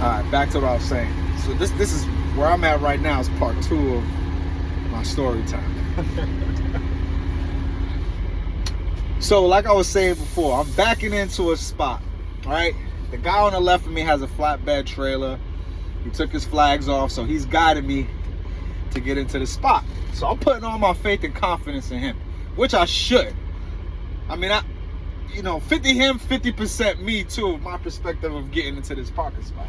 right, back to what I was saying. So this is where I'm at right now. Is part 2 of my story time. So like I was saying before, I'm backing into a spot. All right, the guy on the left of me has a flatbed trailer. He took his flags off, so he's guiding me to get into the spot. So I'm putting all my faith and confidence in him, which I should. I mean, 50 him, 50% me too, my perspective of getting into this parking spot.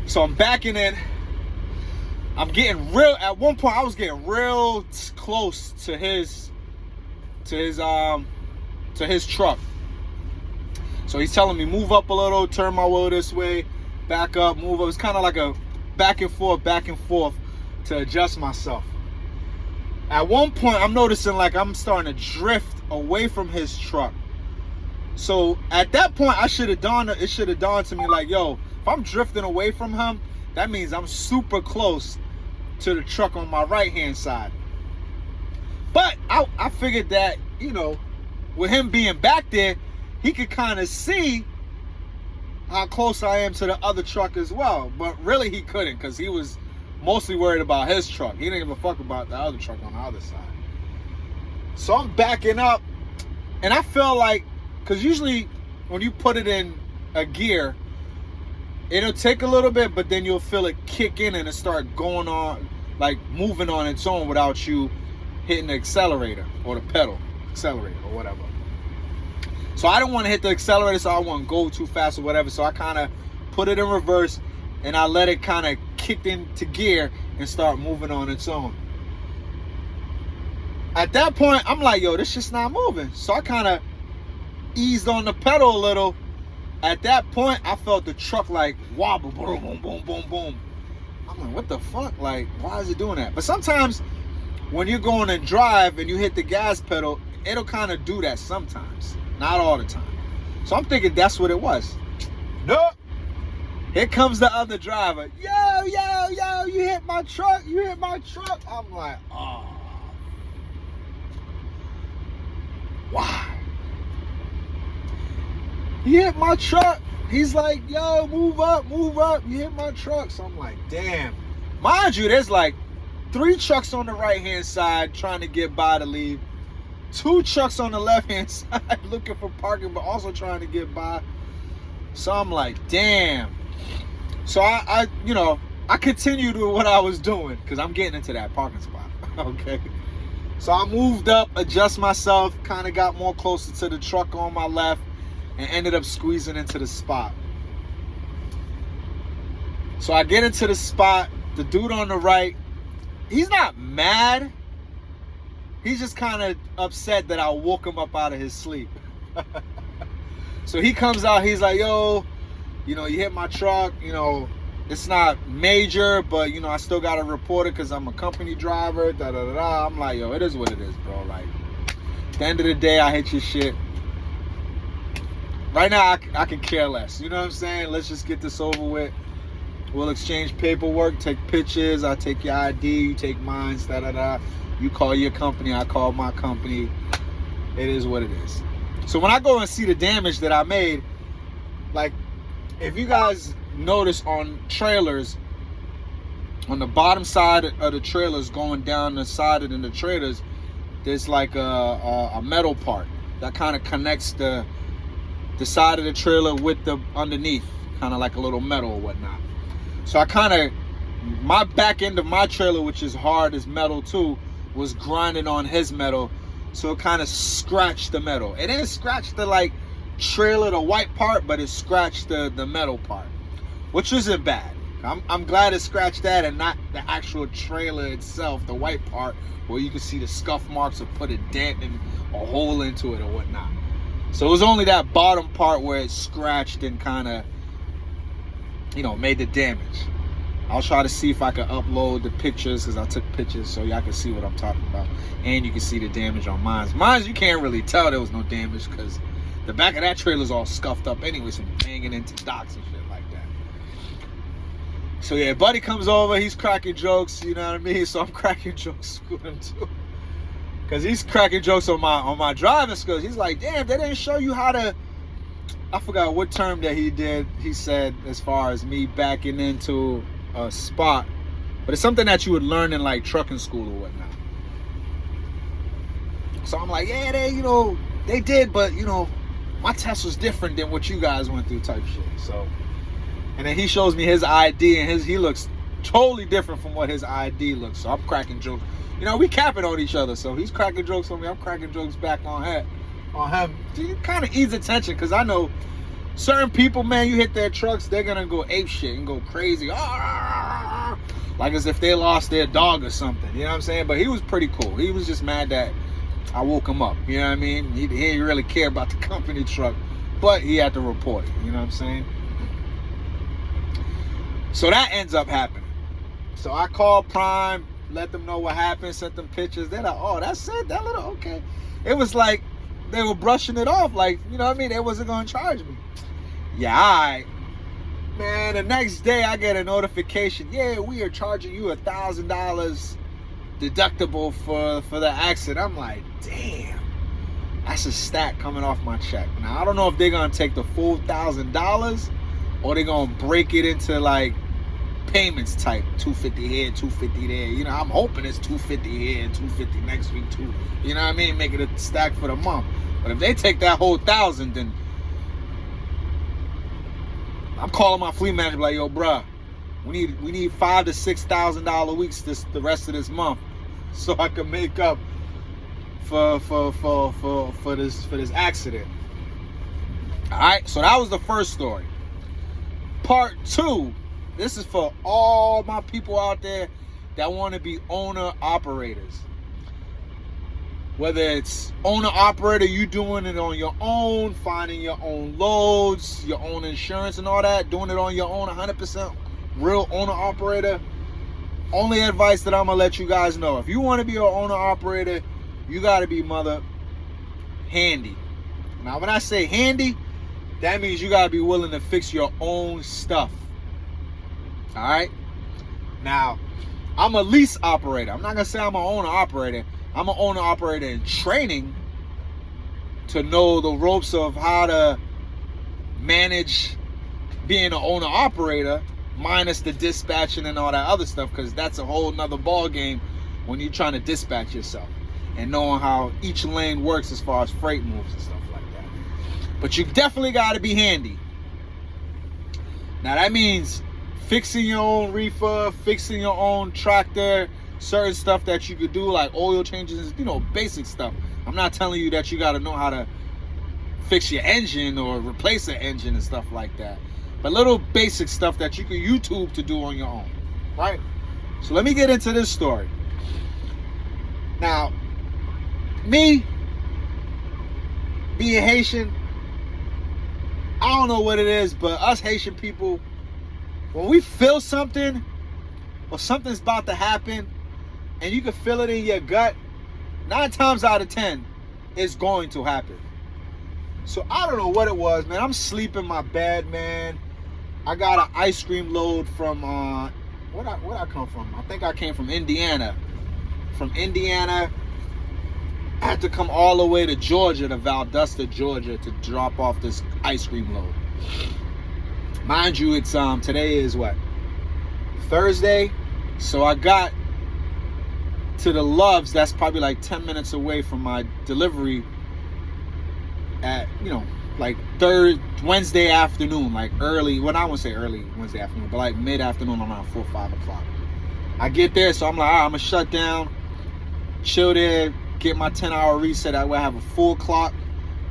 So I'm backing in. I'm getting real. At one point, I was getting real close to his truck. So he's telling me move up a little, turn my wheel this way, back up, move up. It's kind of like a back and forth to adjust myself. At one point, I'm noticing like I'm starting to drift away from his truck. So at that point, it should have dawned to me like, yo, if I'm drifting away from him, that means I'm super close to the truck on my right-hand side. But I figured that, with him being back there, he could kind of see how close I am to the other truck as well. But really, he couldn't, because he was mostly worried about his truck. He didn't give a fuck about the other truck on the other side. So I'm backing up, and I feel like, because usually when you put it in a gear, it'll take a little bit, but then you'll feel it kick in and it start going on, like moving on its own without you hitting the accelerator or the pedal, accelerator or whatever. So I don't want to hit the accelerator, so I won't go too fast or whatever. So I kind of put it in reverse and I let it kind of kick into gear and start moving on its own. At that point, I'm like, yo, this shit's not moving. So I kind of eased on the pedal a little. At that point, I felt the truck like wobble, boom, boom, boom, boom, boom. I'm like, what the fuck? Like, why is it doing that? But sometimes when you're going and drive and you hit the gas pedal, it'll kind of do that sometimes. Not all the time. So I'm thinking that's what it was. Nope. Here comes the other driver. Yo, you hit my truck. You hit my truck. I'm like, oh. Why? He hit my truck. He's like, yo, move up. You hit my truck. So I'm like, damn. Mind you, there's like 3 trucks on the right-hand side trying to get by to leave. 2 trucks on the left-hand side looking for parking, but also trying to get by. So I'm like, damn. So I continued with what I was doing because I'm getting into that parking spot. Okay. So I moved up, adjust myself, kind of got more closer to the truck on my left, and ended up squeezing into the spot. So I get into the spot. The dude on the right, he's not mad. He's just kind of upset that I woke him up out of his sleep. So he comes out, he's like, yo, you hit my truck, it's not major, but, I still got to report it because I'm a company driver, da-da-da-da. I'm like, yo, it is what it is, bro. Like, at the end of the day, I hit your shit. Right now, I can care less. You know what I'm saying? Let's just get this over with. We'll exchange paperwork, take pictures. I take your ID, you take mine, da-da-da. You call your company, I call my company. It is what it is. So when I go and see the damage that I made, like, if you guys notice on trailers, on the bottom side of the trailers going down the side of the trailers, there's like a metal part that kind of connects the side of the trailer with the underneath, kind of like a little metal or whatnot. So my back end of my trailer, which is hard as metal too, was grinding on his metal, so it kind of scratched the metal. It didn't scratch the trailer, the white part, but it scratched the metal part, which isn't bad. I'm glad it scratched that and not the actual trailer itself, the white part, where you can see the scuff marks or put a dent and a hole into it or whatnot. So it was only that bottom part where it scratched and kind of, made the damage. I'll try to see if I can upload the pictures, because I took pictures so y'all can see what I'm talking about. And you can see the damage on mine. Mine, you can't really tell there was no damage because the back of that trailer's all scuffed up anyway, so banging into docks and shit like that. So yeah, buddy comes over, he's cracking jokes, you know what I mean? So I'm cracking jokes with him too. Because he's cracking jokes on my driving skills. He's like, damn, they didn't show you how to I forgot what term that he did. He said as far as me backing into a spot, but it's something that you would learn in like trucking school or whatnot. So I'm like, yeah, they did, but my test was different than what you guys went through type shit. So, and then he shows me his ID, and he looks totally different from what his ID looks. So I'm cracking jokes. We capping on each other. So he's cracking jokes on me. I'm cracking jokes back on him. You kind of ease the tension, because I know certain people, man, you hit their trucks, they're going to go ape shit and go crazy. Like as if they lost their dog or something. You know what I'm saying? But he was pretty cool. He was just mad that I woke him up. You know what I mean? He didn't really care about the company truck, but he had to report it. You know what I'm saying? So that ends up happening. So I called Prime, let them know what happened, sent them pictures. They're like, oh, that's it? That little, okay. It was like they were brushing it off, like, you know what I mean? They wasn't going to charge me. Yeah, all right. Man, the next day I get a notification. Yeah, we are charging you $1,000 deductible for the accident. I'm like, damn, that's a stack coming off my check. Now, I don't know if they're going to take the full $1,000 or they're going to break it into like payments type, $250 here, $250 there. I'm hoping it's $250 here and $250 next week too. You know what I mean? Make it a stack for the month. But if they take that whole $1,000, then I'm calling my fleet manager like, yo, bruh, we need $5,000 to $6,000 weeks the rest of this month, so I can make up for this accident. All right, so that was the first story. Part 2. This is for all my people out there that want to be owner-operators. Whether it's owner-operator, you doing it on your own, finding your own loads, your own insurance and all that, doing it on your own, 100% real owner-operator. Only advice that I'm going to let you guys know, if you want to be an owner-operator, you got to be mother handy. Now, when I say handy, that means you got to be willing to fix your own stuff. All right? Now, I'm a lease operator. I'm not going to say I'm an owner operator. I'm an owner operator in training to know the ropes of how to manage being an owner operator, minus the dispatching and all that other stuff, because that's a whole nother ball game when you're trying to dispatch yourself and knowing how each lane works as far as freight moves and stuff like that. But you definitely got to be handy. Now that means fixing your own reefer, fixing your own tractor, certain stuff that you could do like oil changes, basic stuff. I'm not telling you that you got to know how to fix your engine or replace an engine and stuff like that, but little basic stuff that you can YouTube to do on your own, right? So let me get into this story. Now, me being Haitian, I don't know what it is, but us Haitian people, when we feel something or something's about to happen and you can feel it in your gut, 9 times out of 10, it's going to happen. So I don't know what it was, man. I'm sleeping in my bed, man. I got an ice cream load from, where'd I come from? I think I came from Indiana. From Indiana, I had to come all the way to Georgia, to Valdosta, Georgia, to drop off this ice cream load. Mind you, it's today is what? Thursday. So I got to the Loves, that's probably like 10 minutes away from my delivery at, like Wednesday afternoon, like early, well, I won't say early Wednesday afternoon, but like mid-afternoon around 4 or 5 o'clock. I get there, so I'm like, all right, I'm going to shut down, chill there, get my 10-hour reset. I will have a full clock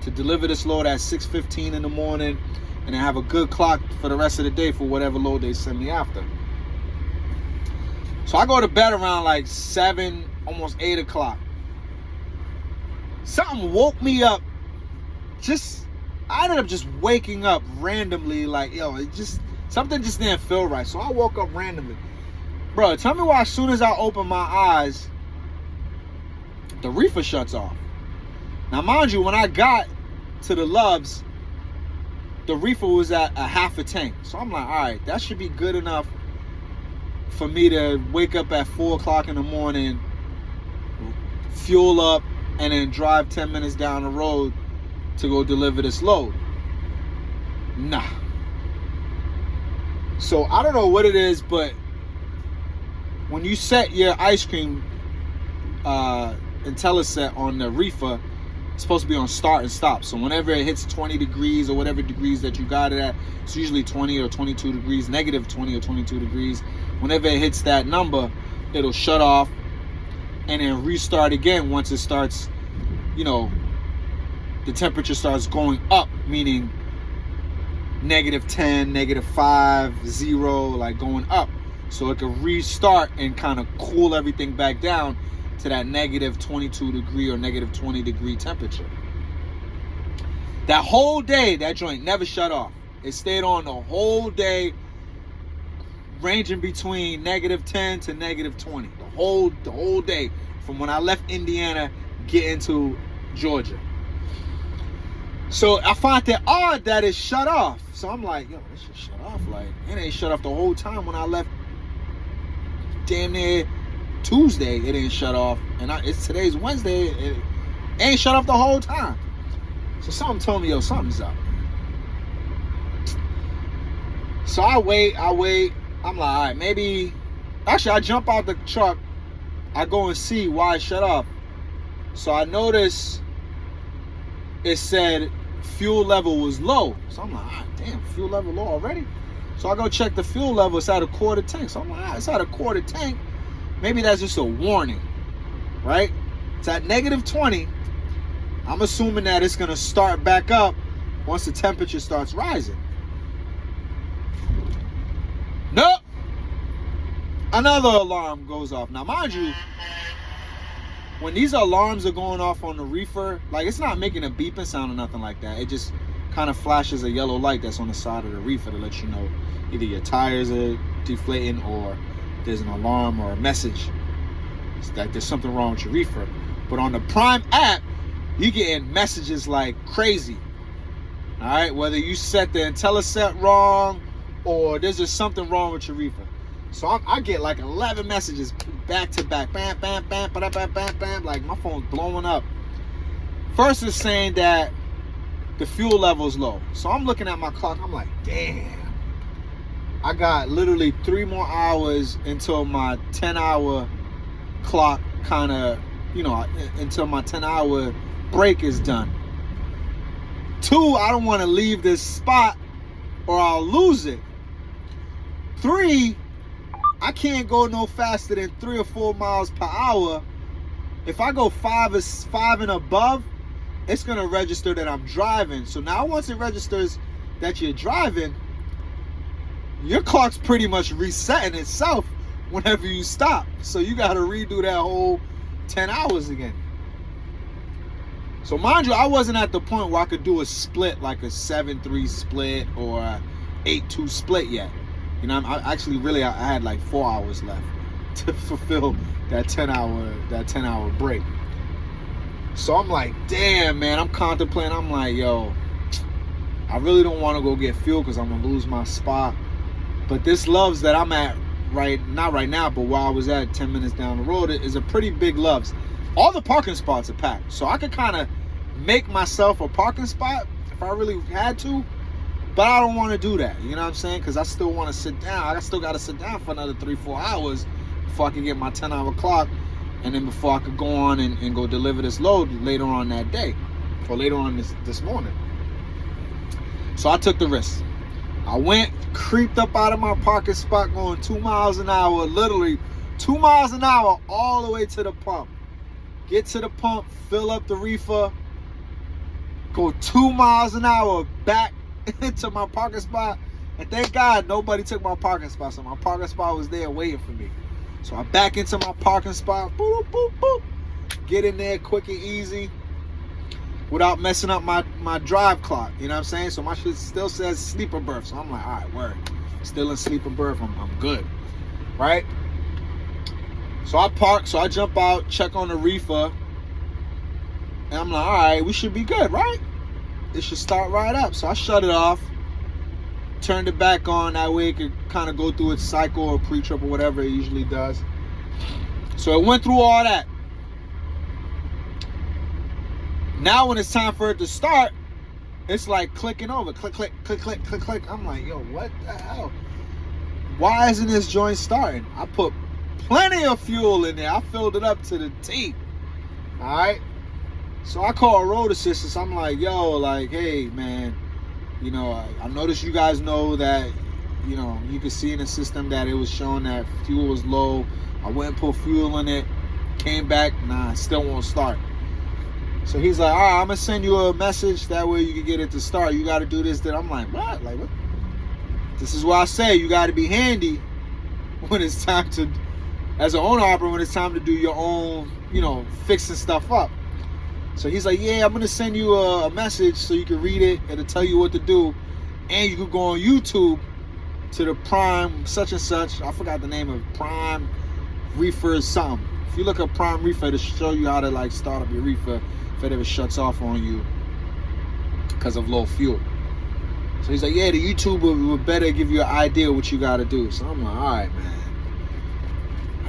to deliver this load at 6:15 in the morning, and then have a good clock for the rest of the day for whatever load they send me after. So I go to bed around like 7, almost 8 o'clock. Something woke me up. I ended up just waking up randomly, like, something just didn't feel right. So I woke up randomly. Bro, tell me why as soon as I open my eyes, the reefer shuts off. Now, mind you, when I got to the Loves, the reefer was at a half a tank. So I'm like, all right, that should be good enough for me to wake up at 4 o'clock in the morning, fuel up, and then drive 10 minutes down the road to go deliver this load. Nah. So I don't know what it is, but when you set your ice cream IntelliSet on the reefer, it's supposed to be on start and stop. So whenever it hits 20 degrees or whatever degrees that you got it at, it's usually 20 or 22 degrees, negative 20 or 22 degrees. Whenever it hits that number, it'll shut off and then restart again once it starts, you know, the temperature starts going up, meaning negative 10, negative 5, 0, like going up. So it can restart and kind of cool everything back down to that negative 22 degree or negative 20 degree temperature. That whole day, that joint never shut off. It stayed on the whole day, ranging between negative 10 to negative 20. The whole day from when I left Indiana getting to Georgia. So I find that odd that it shut off. So I'm like, yo, this should shut off. Like, it ain't shut off the whole time when I left. Damn near Tuesday, it didn't shut off, and it's today's Wednesday. It ain't shut off the whole time. So something told me, yo, something's up. So I wait. I'm like, all right, maybe. Actually, I jump out the truck. I go and see why it shut off. So I notice it said fuel level was low. So I'm like, ah, damn, fuel level low already. So I go check the fuel level. It's at a quarter tank. So I'm like, ah, it's at a quarter tank. Maybe that's just a warning, right? It's at negative 20. I'm assuming that it's going to start back up once the temperature starts rising. Nope. Another alarm goes off. Now, mind you, when these alarms are going off on the reefer, like, it's not making a beeping sound or nothing like that. It just kind of flashes a yellow light that's on the side of the reefer to let you know either your tires are deflating or there's an alarm or a message that there's something wrong with your reefer. But on the Prime app, you're getting messages like crazy. All right, whether you set the IntelliSet wrong or there's just something wrong with your reefer. So I get like 11 messages back to back, bam, bam, bam, bam, bam, bam, bam, like my phone's blowing up. First it's saying that the fuel level is low. So I'm looking at my clock. I'm like, damn. I got literally 3 more hours until my 10-hour clock kind of, you know, until my 10-hour break is done. 2, I don't want to leave this spot or I'll lose it. 3, I can't go no faster than 3 or 4 miles per hour. If I go 5 and above, it's going to register that I'm driving. So now once it registers that you're driving, your clock's pretty much resetting itself whenever you stop. So you got to redo that whole 10 hours again. So mind you, I wasn't at the point where I could do a split, like a 7-3 split or a 8-2 split yet. You know, I had like 4 hours left to fulfill that 10-hour break. So I'm like, damn, man, I'm contemplating. I'm like, yo, I really don't want to go get fuel because I'm going to lose my spot. But this Love's that I'm at not right now, but where I was at 10 minutes down the road, is a pretty big Love's. All the parking spots are packed. So I could kind of make myself a parking spot if I really had to. But I don't want to do that. You know what I'm saying? Because I still want to sit down. I still got to sit down for another 3-4 hours before I can get my 10-hour clock. And then before I could go on and go deliver this load later on that day. Or later on this morning. So I took the risk. I went, creeped up out of my parking spot going 2 miles an hour. Literally 2 miles an hour all the way to the pump. Get to the pump, fill up the reefer. Go 2 miles an hour back into my parking spot. And thank God nobody took my parking spot. So my parking spot was there waiting for me. So I back into my parking spot. Boop, boop, boop. Get in there quick and easy without messing up my drive clock. You know what I'm saying? So my shit still says sleeper berth. So I'm like, all right, word. Still in sleeper berth. I'm good. Right? So I park. So I jump out, check on the reefer. And I'm like, all right, we should be good, right? It should start right up. So I shut it off, turned it back on. That way it could kind of go through its cycle or pre-trip or whatever it usually does. So it went through all that. Now when it's time for it to start, it's like clicking over. Click, click, click, click, click, click. I'm like, yo, what the hell? Why isn't this joint starting? I put plenty of fuel in there. I filled it up to the T. All right. So I call road assistance. I'm like, yo, like, hey, man, you know, I noticed you guys know that, you know, you could see in the system that it was showing that fuel was low. I went and put fuel in it, came back, nah, still won't start. So he's like, all right, I'm going to send you a message. That way you can get it to start. You got to do this, that. I'm like, what? Like, what? This is why I say you got to be handy when it's time to, as an owner operator, when it's time to do your own, you know, fixing stuff up. So he's like, yeah, I'm going to send you a message so you can read it. It'll tell you what to do. And you can go on YouTube to the Prime such and such. I forgot the name of it. Prime Reefer or something. If you look up Prime Reefer, it'll show you how to like start up your reefer if it ever shuts off on you because of low fuel. So he's like, yeah, the YouTube will better give you an idea of what you got to do. So I'm like, all right,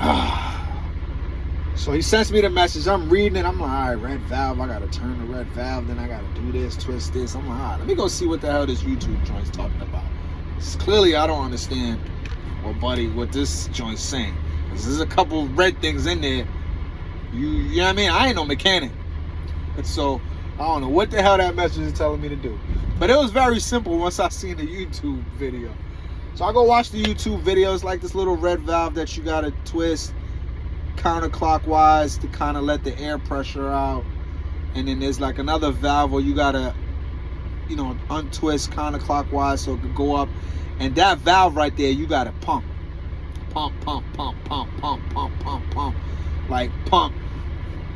man. So he sends me the message. I'm reading it. I'm like, all right, red valve. I got to turn the red valve. Then I got to do this, twist this. I'm like, all right, let me go see what the hell this YouTube joint's talking about. Clearly, I don't understand what this joint's saying. There's a couple red things in there. You know what I mean? I ain't no mechanic. So, I don't know what the hell that message is telling me to do. But it was very simple once I seen the YouTube video. So, I go watch the YouTube video. It's like this little red valve that you got to twist counterclockwise to kind of let the air pressure out. And then there's like another valve where you got to, you know, untwist counterclockwise so it could go up. And that valve right there, you got to pump. Pump, pump, pump, pump, pump, pump, pump, pump. Like pump.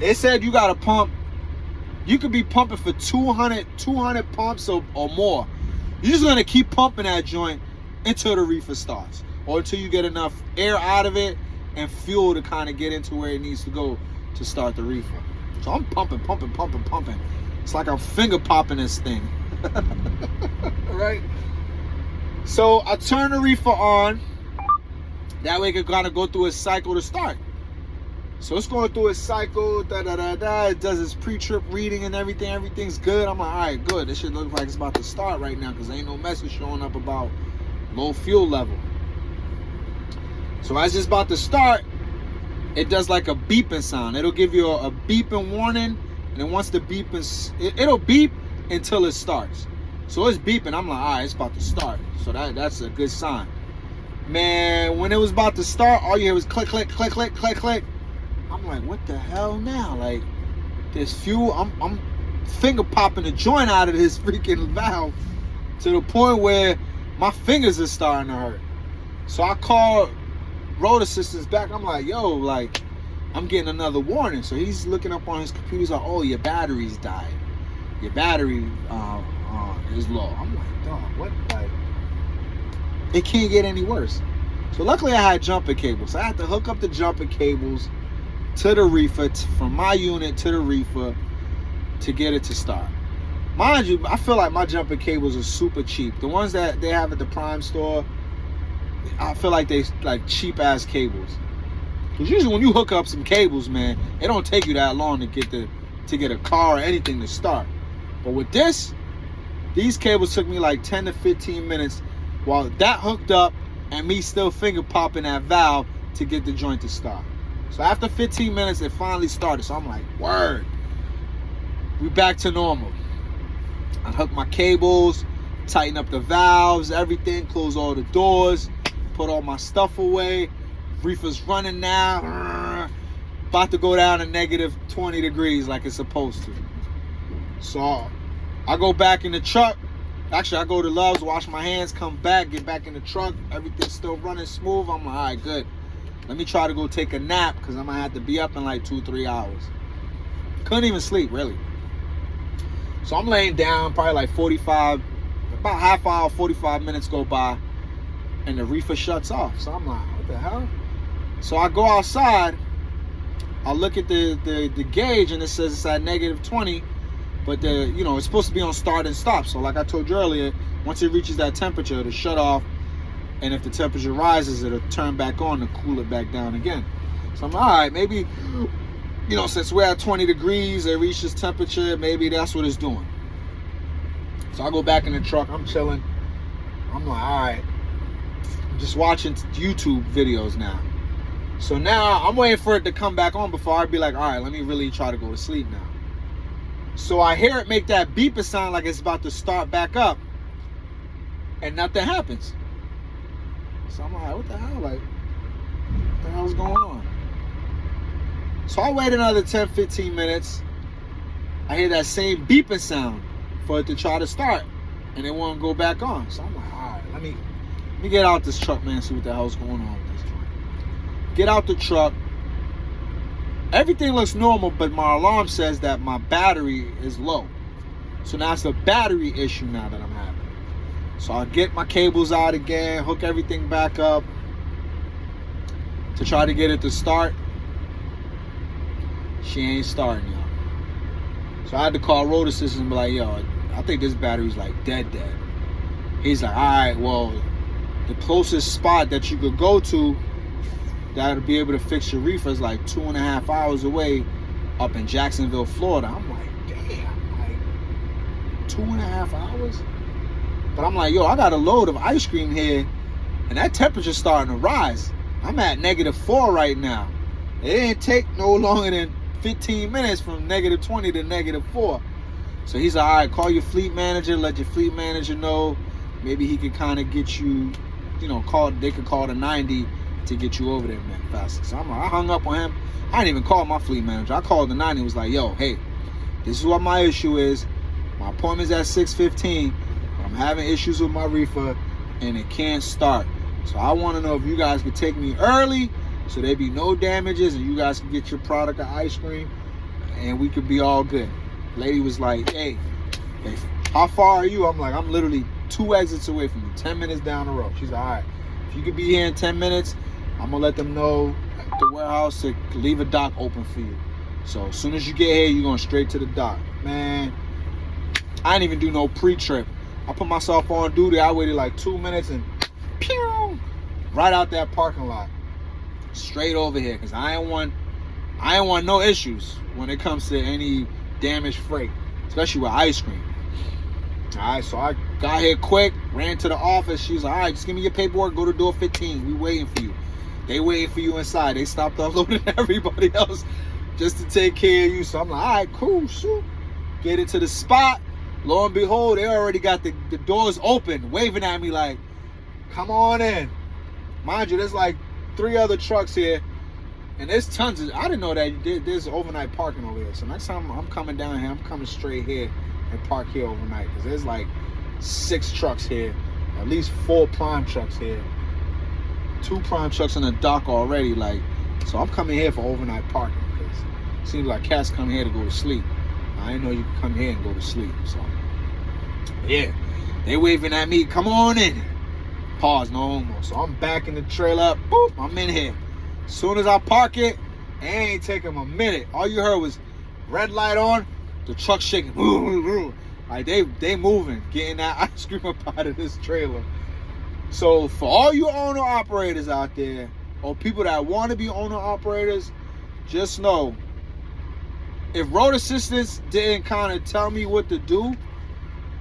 It said you got to pump. You could be pumping for 200 pumps or more. You're just going to keep pumping that joint until the reefer starts. Or until you get enough air out of it and fuel to kind of get into where it needs to go to start the reefer. So I'm pumping, pumping, pumping, pumping. It's like I'm finger popping this thing. Right? So I turn the reefer on. That way it can kind of go through a cycle to start. So it's going through a cycle. It does its pre-trip reading and everything. Everything's good. I'm like, all right, good. This shit looks like it's about to start right now because ain't no message showing up about low fuel level. So as it's about to start, it does like a beeping sound. It'll give you a beeping warning. And then once the beeping, it'll beep until it starts. So it's beeping. I'm like, all right, it's about to start. So that's a good sign. Man, when it was about to start, all you hear was click, click, click, click, click, click. I'm like, what the hell now? Like, this fuel, I'm finger popping the joint out of this freaking valve to the point where my fingers are starting to hurt. So I call road assistance back. I'm like, yo, like, I'm getting another warning. So he's looking up on his computer. He's like, oh, your battery's died. Your battery is low. I'm like, dog, what? Like, it can't get any worse. So luckily I had jumper cables. I had to hook up the jumper cables to the reefer, from my unit to the reefer, to get it to start. Mind you, I feel like my jumper cables are super cheap. The ones that they have at the Prime store, I feel like they like cheap ass cables. Because usually when you hook up some cables, man, it don't take you that long to get a car or anything to start. But with these cables took me like 10 to 15 minutes while that hooked up and me still finger popping that valve to get the joint to start. So after 15 minutes, it finally started. So I'm like, word. We back to normal. I hook my cables, tighten up the valves, everything, close all the doors, put all my stuff away. Reefer's running now. About to go down to negative 20 degrees like it's supposed to. So I go back in the truck. Actually, I go to Love's, wash my hands, come back, get back in the truck. Everything's still running smooth. I'm like, all right, good. Let me try to go take a nap because I'm going to have to be up in like 2-3 hours. Couldn't even sleep, really. So I'm laying down, probably like about half hour, 45 minutes go by, and the reefer shuts off. So I'm like, what the hell? So I go outside. I look at the gauge, and it says it's at negative 20. But it's supposed to be on start and stop. So like I told you earlier, once it reaches that temperature, it'll shut off. And if the temperature rises, it'll turn back on to cool it back down again. So I'm like, all right, maybe, since we're at 20 degrees, it reaches temperature, maybe that's what it's doing. So I go back in the truck. I'm chilling. I'm like, all right. I'm just watching YouTube videos now. So now I'm waiting for it to come back on before I be like, all right, let me really try to go to sleep now. So I hear it make that beeping sound like it's about to start back up. And nothing happens. So I'm like, what the hell? Like, what the hell's going on? So I wait another 10, 15 minutes. I hear that same beeping sound for it to try to start. And it won't go back on. So I'm like, all right, let me get out this truck, man, see what the hell's going on with this joint. Get out the truck. Everything looks normal, but my alarm says that my battery is low. So now it's a battery issue now that I'm having. So I get my cables out again, hook everything back up to try to get it to start. She ain't starting, yo. So I had to call Road Assistance and be like, yo, I think this battery's like dead. He's like, all right, well, the closest spot that you could go to that'll be able to fix your reefer is like 2.5 hours away up in Jacksonville, Florida. I'm like, damn, like 2.5 hours? But I'm like, yo, I got a load of ice cream here and that temperature's starting to rise. I'm at -4 right now. It didn't take no longer than 15 minutes from -20 to -4. So he's like, all right, call your fleet manager, let your fleet manager know. Maybe he could kind of get you, they could call the 90 to get you over there, man, faster. So I'm like, I hung up on him. I didn't even call my fleet manager. I called the 90 and was like, yo, hey, this is what my issue is. My appointment's at 6:15. I'm having issues with my reefer and it can't start. So I want to know if you guys could take me early so there be no damages and you guys can get your product of ice cream and we could be all good. Lady was like, hey, how far are you? I'm like, I'm literally 2 exits away from you, 10 minutes down the road. She's like, all right, if you could be here in 10 minutes, I'm going to let them know at the warehouse to leave a dock open for you. So as soon as you get here, you're going straight to the dock. Man, I didn't even do no pre-trip. I put myself on duty. I waited like 2 minutes and pew, right out that parking lot. Straight over here, because I ain't want no issues when it comes to any damaged freight, especially with ice cream. All right, so I got here quick, ran to the office. She's like, all right, just give me your paperwork, go to door 15. We waiting for you. They waiting for you inside. They stopped unloading everybody else just to take care of you. So I'm like, all right, cool, shoot. Get into the spot. Lo and behold, they already got the doors open, waving at me like, come on in. Mind you, there's like 3 other trucks here, and there's tons of, I didn't know that there's overnight parking over here. So next time I'm coming down here, I'm coming straight here and park here overnight, because there's like 6 trucks here, at least 4 prime trucks here, 2 prime trucks in the dock already. Like, so I'm coming here for overnight parking, because it seems like cats come here to go to sleep. I didn't know you could come here and go to sleep. So yeah, they waving at me, come on in. Pause, no homo. So I'm backing the trailer up. Boop, I'm in here. As soon as I park it ain't taking a minute. All you heard was red light on, the truck shaking. Like they moving, getting that ice cream up out of this trailer. So for all you owner operators out there, or people that want to be owner operators, just know, if Road Assistance didn't kind of tell me what to do,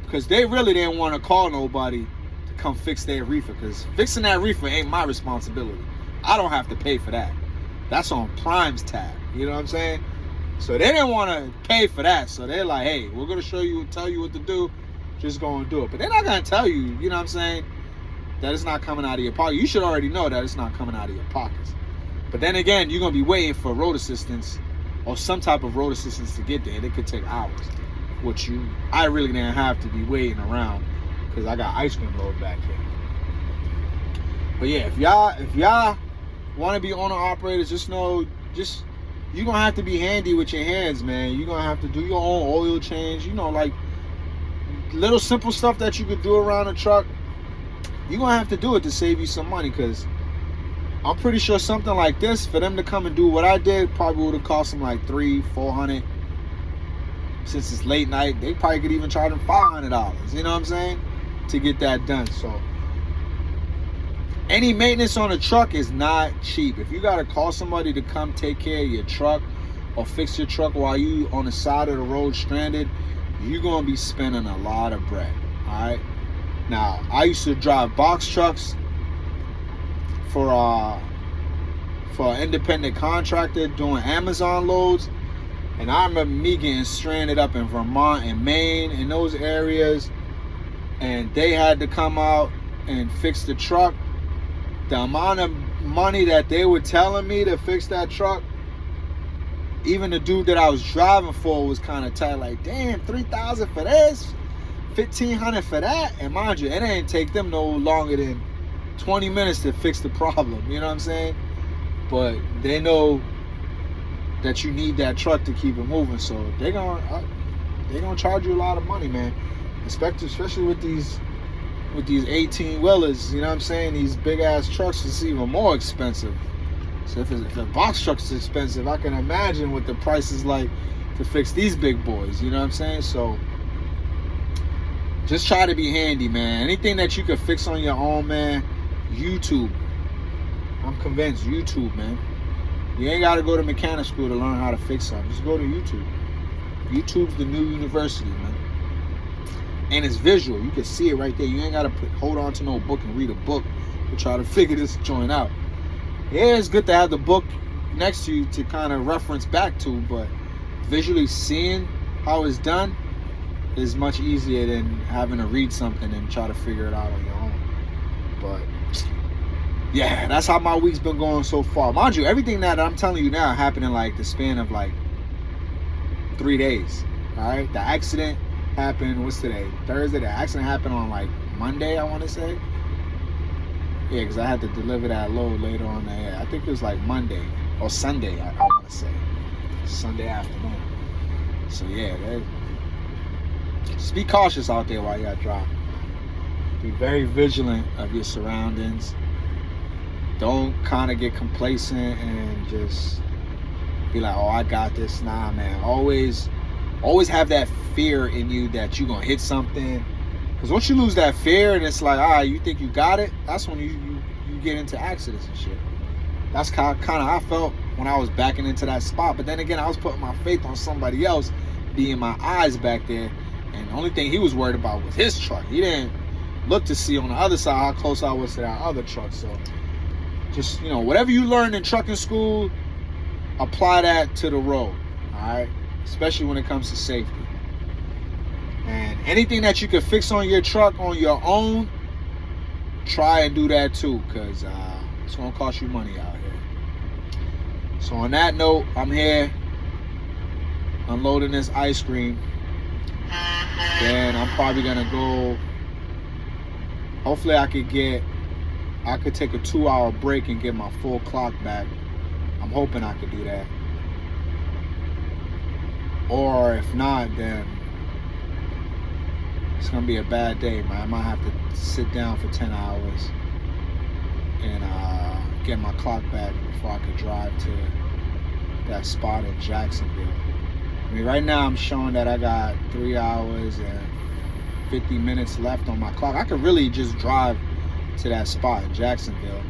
because they really didn't want to call nobody to come fix their reefer, because fixing that reefer ain't my responsibility. I don't have to pay for that. That's on Prime's tab. You know what I'm saying? So they didn't want to pay for that. So they're like, hey, we're going to tell you what to do. Just go and do it. But they're not going to tell you, you know what I'm saying, that it's not coming out of your pocket. You should already know that it's not coming out of your pockets. But then again, you're going to be waiting for Road Assistance or some type of Road Assistance to get there. It could take hours, which I really didn't have to be waiting around, because I got ice cream load back here. But yeah, if y'all want to be owner operators, just know, you're going to have to be handy with your hands, man. You're going to have to do your own oil change, like little simple stuff that you could do around the truck. You're going to have to do it to save you some money, because I'm pretty sure something like this, for them to come and do what I did, probably would have cost them like $300-400. Since it's late night, they probably could even charge them $500, you know what I'm saying, to get that done. So any maintenance on a truck is not cheap. If you got to call somebody to come take care of your truck or fix your truck while you on the side of the road stranded, you're going to be spending a lot of bread. Alright. Now, I used to drive box trucks for an independent contractor doing Amazon loads. And I remember me getting stranded up in Vermont and Maine, in those areas. And they had to come out and fix the truck. The amount of money that they were telling me to fix that truck, even the dude that I was driving for was kind of tight. Like, damn, $3,000 for this, $1,500 for that. And mind you, it ain't take them no longer than 20 minutes to fix the problem. You know what I'm saying? But they know that you need that truck to keep it moving, so they're gonna charge you a lot of money, man. Especially with these 18-wheelers. You know what I'm saying? These big ass trucks is even more expensive. So if a box truck is expensive, I can imagine what the price is like to fix these big boys. You know what I'm saying? So just try to be handy, man. Anything that you can fix on your own, man. YouTube. I'm convinced. YouTube, man. You ain't got to go to mechanic school to learn how to fix something. Just go to YouTube. YouTube's the new university, man. And it's visual. You can see it right there. You ain't got to hold on to no book and read a book to try to figure this joint out. Yeah, it's good to have the book next to you to kind of reference back to, but visually seeing how it's done is much easier than having to read something and try to figure it out on your own. But yeah, that's how my week's been going so far. Mind you, everything that I'm telling you now happened in like the span of like 3 days. All right, the accident happened. What's today? Thursday. The accident happened on like Monday, I want to say. Yeah, because I had to deliver that load later on. I think it was like Monday or Sunday. I want to say Sunday afternoon. So yeah, just be cautious out there while y'all drive. Be very vigilant of your surroundings. Don't kind of get complacent and just be like, oh, I got this. Nah, man. Always have that fear in you that you're going to hit something. Because once you lose that fear and it's like, all right, you think you got it, that's when you get into accidents and shit. That's kind of how I felt when I was backing into that spot. But then again, I was putting my faith on somebody else being my eyes back there. And the only thing he was worried about was his truck. He didn't look to see on the other side how close I was to that other truck. So just, whatever you learned in trucking school, apply that to the road, all right? Especially when it comes to safety. And anything that you can fix on your truck on your own, try and do that too, because it's going to cost you money out here. So on that note, I'm here unloading this ice cream. Then I'm probably going to go, hopefully I could take a 2-hour break and get my full clock back. I'm hoping I could do that. Or if not, then it's going to be a bad day, man. I might have to sit down for 10 hours and get my clock back before I could drive to that spot in Jacksonville. I mean, right now I'm showing that I got 3 hours and 50 minutes left on my clock. I could really just drive to that spot in Jacksonville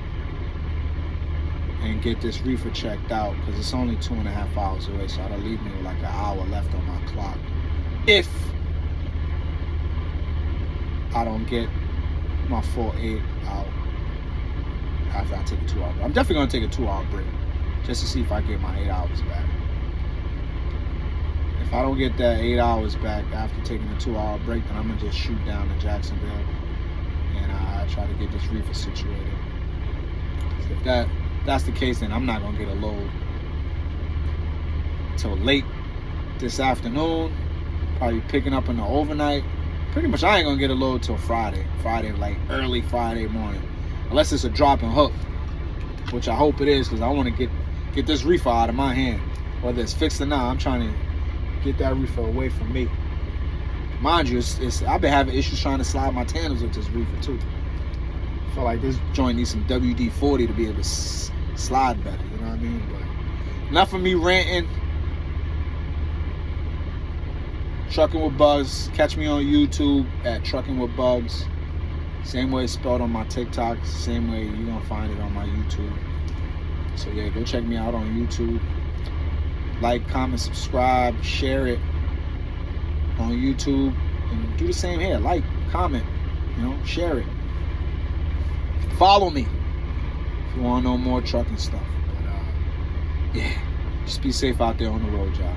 and get this reefer checked out, because it's only 2.5 hours away, so that'll leave me with like an hour left on my clock if I don't get my full 8 out after I take a 2-hour break. I'm definitely going to take a 2-hour break just to see if I get my 8 hours back. If I don't get that 8 hours back after taking a 2-hour break, then I'm going to just shoot down to Jacksonville and try to get this reefer situated. So if that's the case, then I'm not going to get a load till late this afternoon. Probably picking up in the overnight. Pretty much I ain't going to get a load till Friday, like early Friday morning. Unless it's a drop and hook, which I hope it is, because I want to get this reefer out of my hand. Whether it's fixed or not, I'm trying to get that reefer away from me. Mind you, I've been having issues trying to slide my tandems with this reefer too. I feel like this joint needs some WD-40 to be able to slide better, you know what I mean? But enough of me ranting. Trucking with Bugs. Catch me on YouTube at Trucking with Bugs. Same way it's spelled on my TikTok. Same way you're going to find it on my YouTube. So yeah, go check me out on YouTube. Like, comment, subscribe, share it on YouTube. And do the same here. Like, comment, share it. Follow me if you want to know more trucking stuff. But, yeah, just be safe out there on the road, y'all.